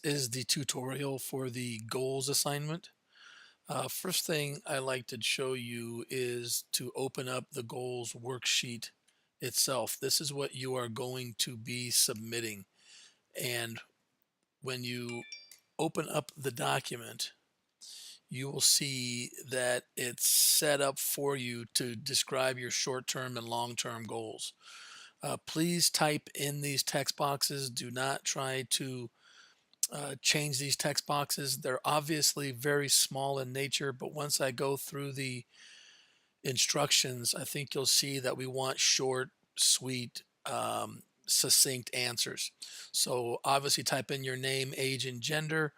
Is the tutorial for the goals assignment. First thing I like to show you is to open up the goals worksheet itself. This is what you are going to be submitting. And when you open up the document, you will see that it's set up for you to describe your short-term and long-term goals. Please type in these text boxes. Do not try to change these text boxes. They're obviously very small in nature, but once I go through the instructions, I think you'll see that we want short, sweet, succinct answers. So obviously type in your name, age, and gender.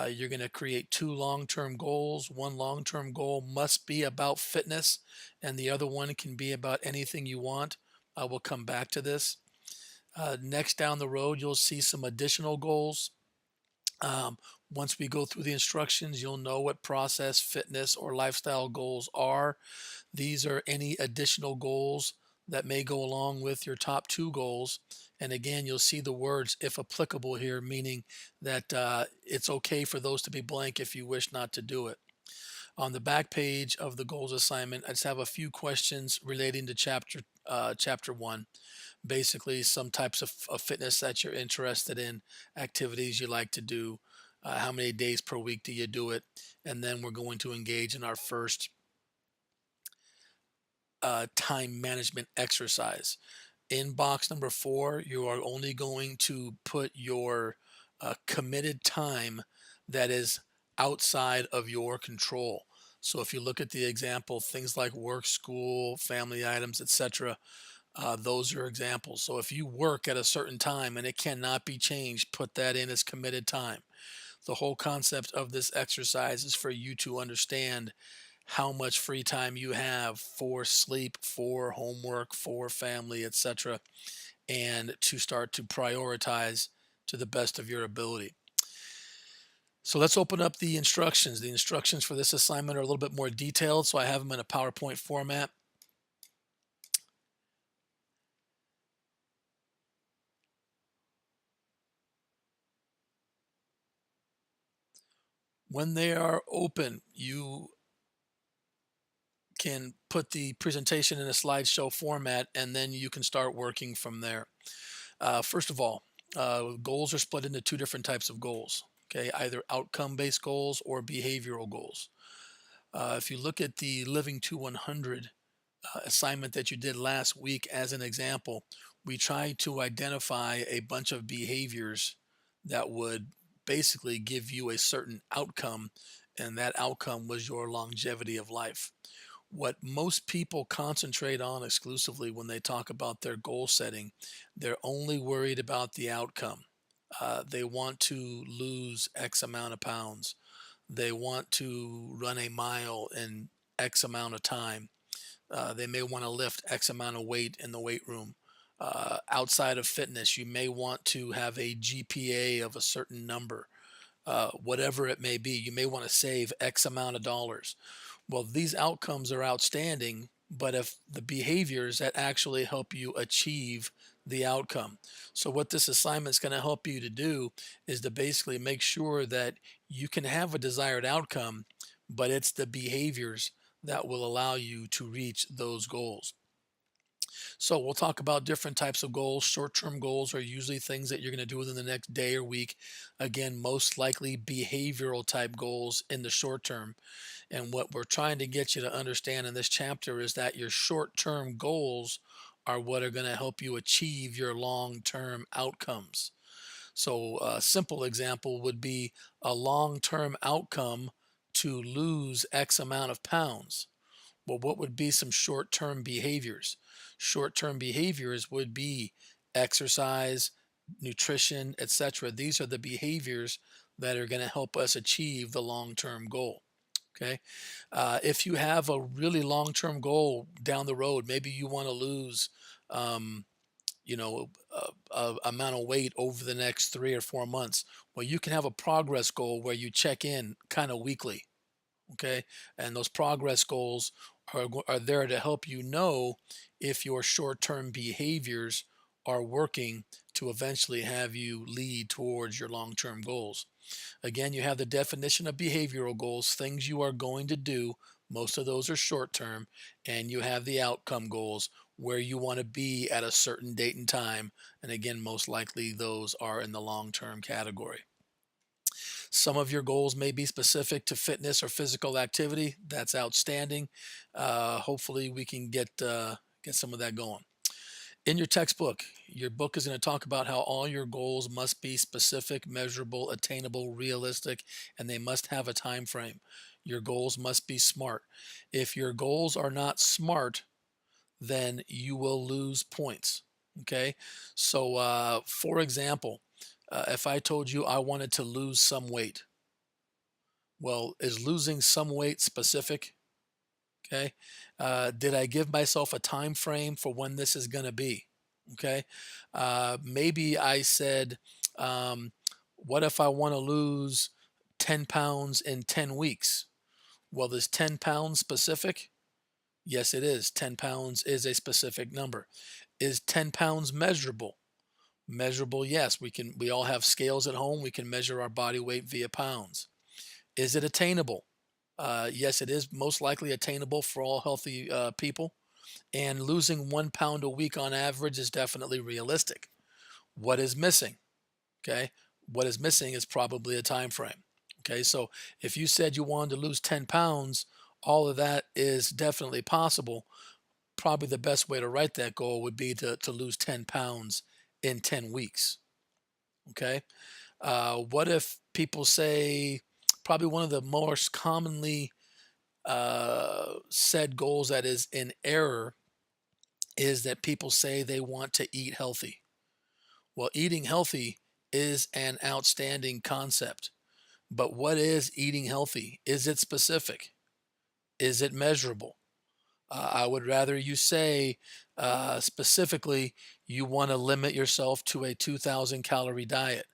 You're going to create two long-term goals. One long-term goal must be about fitness, and the other one can be about anything you want. I will come back to this. Next down the road, you'll see some additional goals. Um, Once we go through the instructions, you'll know what process, fitness, or lifestyle goals are. These are any additional goals that may go along with your top two goals. And again, you'll see the words if applicable here, meaning that it's okay for those to be blank if you wish not to do it. On the back page of the goals assignment, I just have a few questions relating to chapter one. Basically, some types of fitness that you're interested in, activities you like to do, how many days per week do you do it, and then we're going to engage in our first time management exercise. In box number 4, you are only going to put your committed time that is outside of your control. So if you look at the example, things like work, school, family items, etc., those are examples. So if you work at a certain time and it cannot be changed, put that in as committed time. The whole concept of this exercise is for you to understand how much free time you have for sleep, for homework, for family, etc., and to start to prioritize to the best of your ability. So let's open up the instructions. The instructions for this assignment are a little bit more detailed, so I have them in a PowerPoint format. When they are open, you can put the presentation in a slideshow format, and then you can start working from there. First of all, goals are split into two different types of goals. Okay, either outcome-based goals or behavioral goals. If you look at the Living to 100 assignment that you did last week as an example, we tried to identify a bunch of behaviors that would basically give you a certain outcome, and that outcome was your longevity of life. What most people concentrate on exclusively when they talk about their goal setting, they're only worried about the outcome. They want to lose X amount of pounds. They want to run a mile in X amount of time. They may want to lift X amount of weight in the weight room. Outside of fitness, you may want to have a GPA of a certain number, whatever it may be. You may want to save X amount of dollars. Well, these outcomes are outstanding, but if the behaviors that actually help you achieve the outcome. So what this assignment is going to help you to do is to basically make sure that you can have a desired outcome, but it's the behaviors that will allow you to reach those goals. So we'll talk about different types of goals. Short-term goals are usually things that you're going to do within the next day or week. Again, most likely behavioral type goals in the short term. And what we're trying to get you to understand in this chapter is that your short-term goals are what are going to help you achieve your long-term outcomes. So a simple example would be a long-term outcome to lose X amount of pounds. Well, what would be some short-term behaviors? Short-term behaviors would be exercise, nutrition, etc. These are the behaviors that are going to help us achieve the long-term goal. Okay. If you have a really long-term goal down the road, maybe you want to lose, um, amount of weight over the next 3 or 4 months. Well, you can have a progress goal where you check in kind of weekly. Okay. And those progress goals are there to help you know if your short-term behaviors are working to eventually have you lead towards your long-term goals. Again, you have the definition of behavioral goals, things you are going to do. Most of those are short term. And you have the outcome goals, where you want to be at a certain date and time. And again, most likely those are in the long term category. Some of your goals may be specific to fitness or physical activity. That's outstanding. Hopefully, we can get some of that going. In your book is going to talk about how all your goals must be specific, measurable, attainable, realistic, and they must have a time frame. Your goals must be smart. If your goals are not smart, then you will lose points. Okay. So, for example, if I told you I wanted to lose some weight, well, is losing some weight specific? Okay. Did I give myself a time frame for when this is going to be? Okay. Maybe I said, um, what if I want to lose 10 pounds in 10 weeks? Well, is 10 pounds specific? Yes, it is. 10 pounds is a specific number. Is 10 pounds measurable? Measurable, yes. We all have scales at home. We can measure our body weight via pounds. Is it attainable? Yes, it is most likely attainable for all healthy people. And losing 1 pound a week on average is definitely realistic. What is missing? Okay. What is missing is probably a time frame. Okay. So if you said you wanted to lose 10 pounds, all of that is definitely possible. Probably the best way to write that goal would be to lose 10 pounds in 10 weeks. Okay. What if people say, probably one of the most commonly said goals that is in error is that people say they want to eat healthy. Well, eating healthy is an outstanding concept. But what is eating healthy? Is it specific? Is it measurable? I would rather you say specifically you want to limit yourself to a 2,000 calorie diet.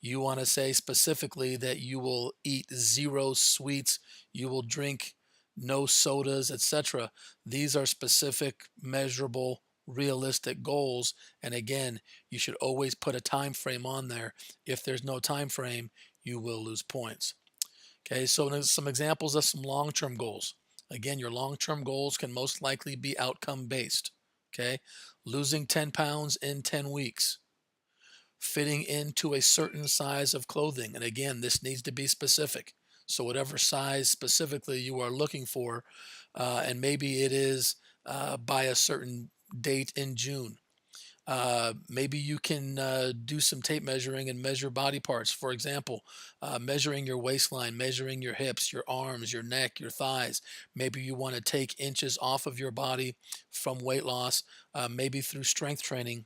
You want to say specifically that you will eat zero sweets, you will drink no sodas, etc. These are specific, measurable, realistic goals. And again, you should always put a time frame on there. If there's no time frame, you will lose points. Okay, so there's some examples of some long-term goals. Again, your long-term goals can most likely be outcome based. Okay, losing 10 pounds in 10 weeks, fitting into a certain size of clothing. And again, this needs to be specific. So, whatever size specifically you are looking for, and maybe it is by a certain date in June. Maybe you can do some tape measuring and measure body parts. For example, measuring your waistline, measuring your hips, your arms, your neck, your thighs. Maybe you want to take inches off of your body from weight loss. Maybe through strength training,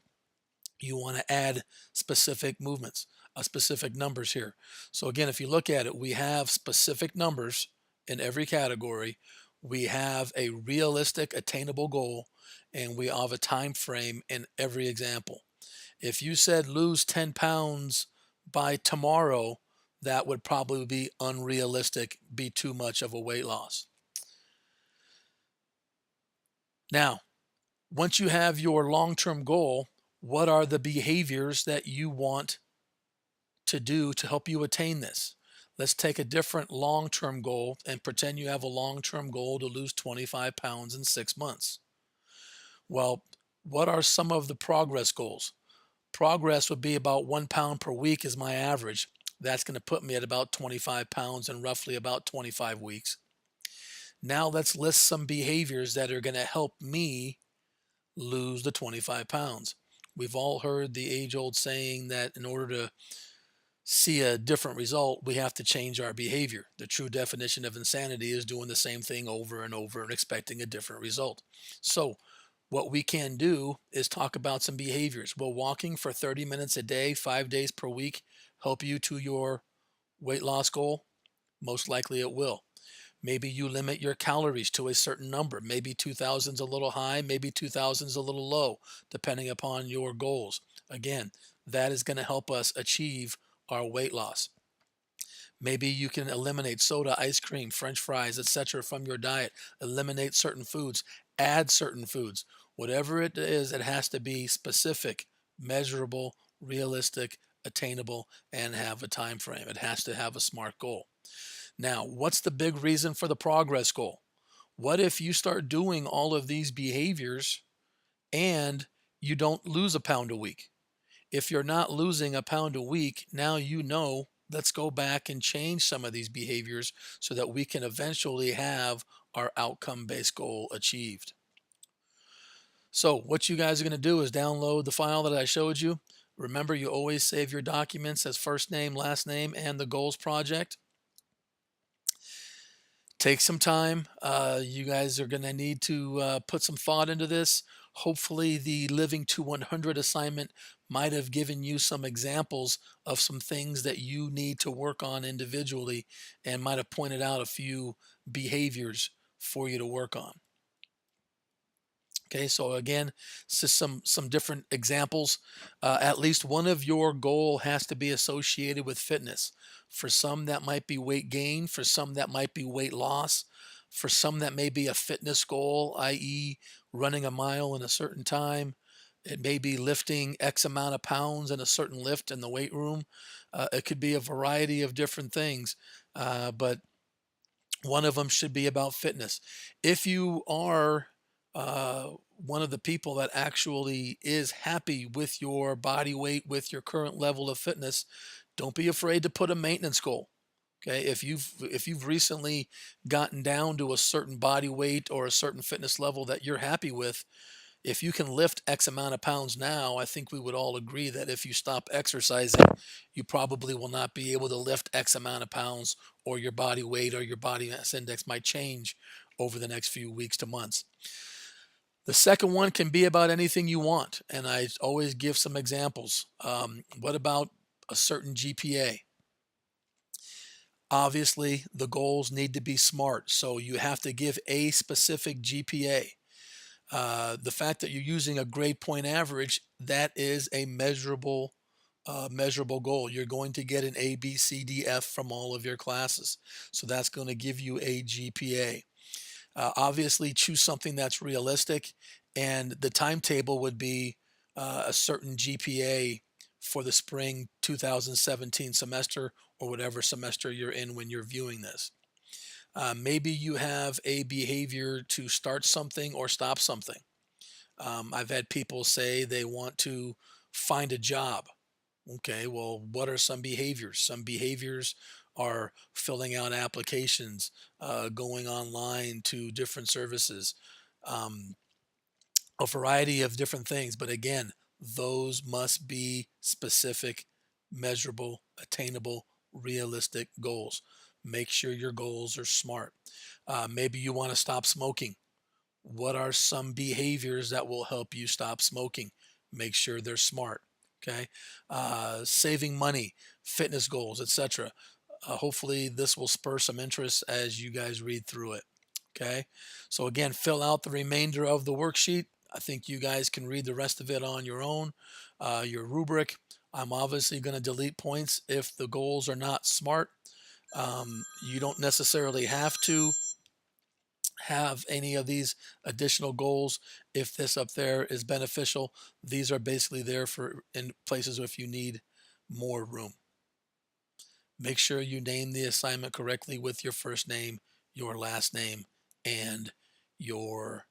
you want to add specific movements, specific numbers here. So again, if you look at it, we have specific numbers in every category. We have a realistic, attainable goal, and we have a time frame in every example. If you said lose 10 pounds by tomorrow, that would probably be unrealistic, be too much of a weight loss. Now, once you have your long-term goal, what are the behaviors that you want to do to help you attain this? Let's take a different long-term goal and pretend you have a long-term goal to lose 25 pounds in 6 months. Well, what are some of the progress goals? Progress would be about 1 pound per week is my average. That's going to put me at about 25 pounds in roughly about 25 weeks. Now let's list some behaviors that are going to help me lose the 25 pounds. We've all heard the age old saying that in order to see a different result, we have to change our behavior. The true definition of insanity is doing the same thing over and over and expecting a different result. So, what we can do is talk about some behaviors. Will walking for 30 minutes a day, 5 days per week, help you to your weight loss goal? Most likely it will. Maybe you limit your calories to a certain number. Maybe 2,000 is a little high, maybe 2,000 is a little low, depending upon your goals. Again, that is going to help us achieve our weight loss. Maybe you can eliminate soda, ice cream, french fries, etc. from your diet. Eliminate certain foods, add certain foods. Whatever it is, it has to be specific, measurable, realistic, attainable, and have a time frame. It has to have a SMART goal. Now, what's the big reason for the progress goal? What if you start doing all of these behaviors and you don't lose a pound a week? If you're not losing a pound a week, now you know, let's go back and change some of these behaviors so that we can eventually have our outcome based goal achieved. So, what you guys are going to do is download the file that I showed you. Remember, you always save your documents as first name, last name, and the goals project. Take some time. You guys are going to need to put some thought into this. Hopefully, the Living to 100 assignment might have given you some examples of some things that you need to work on individually and might have pointed out a few behaviors for you to work on. Okay, so again, just some different examples. At least one of your goal has to be associated with fitness. For some, that might be weight gain. For some, that might be weight loss. For some, that may be a fitness goal, i.e., running a mile in a certain time. It may be lifting X amount of pounds in a certain lift in the weight room. It could be a variety of different things, but one of them should be about fitness. If you are one of the people that actually is happy with your body weight, with your current level of fitness, don't be afraid to put a maintenance goal. Okay, if you've recently gotten down to a certain body weight or a certain fitness level that you're happy with, if you can lift X amount of pounds now, I think we would all agree that if you stop exercising, you probably will not be able to lift X amount of pounds, or your body weight or your body mass index might change over the next few weeks to months. The second one can be about anything you want, and I always give some examples. What about a certain GPA? Obviously, the goals need to be SMART, so you have to give a specific GPA. The fact that you're using a grade point average, that is a measurable goal. You're going to get an A, B, C, D, F from all of your classes. So that's going to give you a GPA. Obviously, choose something that's realistic, and the timetable would be a certain GPA for the spring 2017 semester or whatever semester you're in when you're viewing this. Maybe you have a behavior to start something or stop something. I've had people say they want to find a job. Okay, well, what are some behaviors? Some behaviors are filling out applications, going online to different services, um, a variety of different things. But again, those must be specific, measurable, attainable, realistic goals. Make sure your goals are SMART. Maybe you want to stop smoking. What are some behaviors that will help you stop smoking? Make sure they're SMART. Okay, saving money, fitness goals, etc. Hopefully, this will spur some interest as you guys read through it. Okay, so again, fill out the remainder of the worksheet. I think you guys can read the rest of it on your own. Your rubric. I'm obviously going to delete points if the goals are not SMART. You don't necessarily have to have any of these additional goals if this up there is beneficial. These are basically there for in places if you need more room. Make sure you name the assignment correctly with your first name, your last name, and your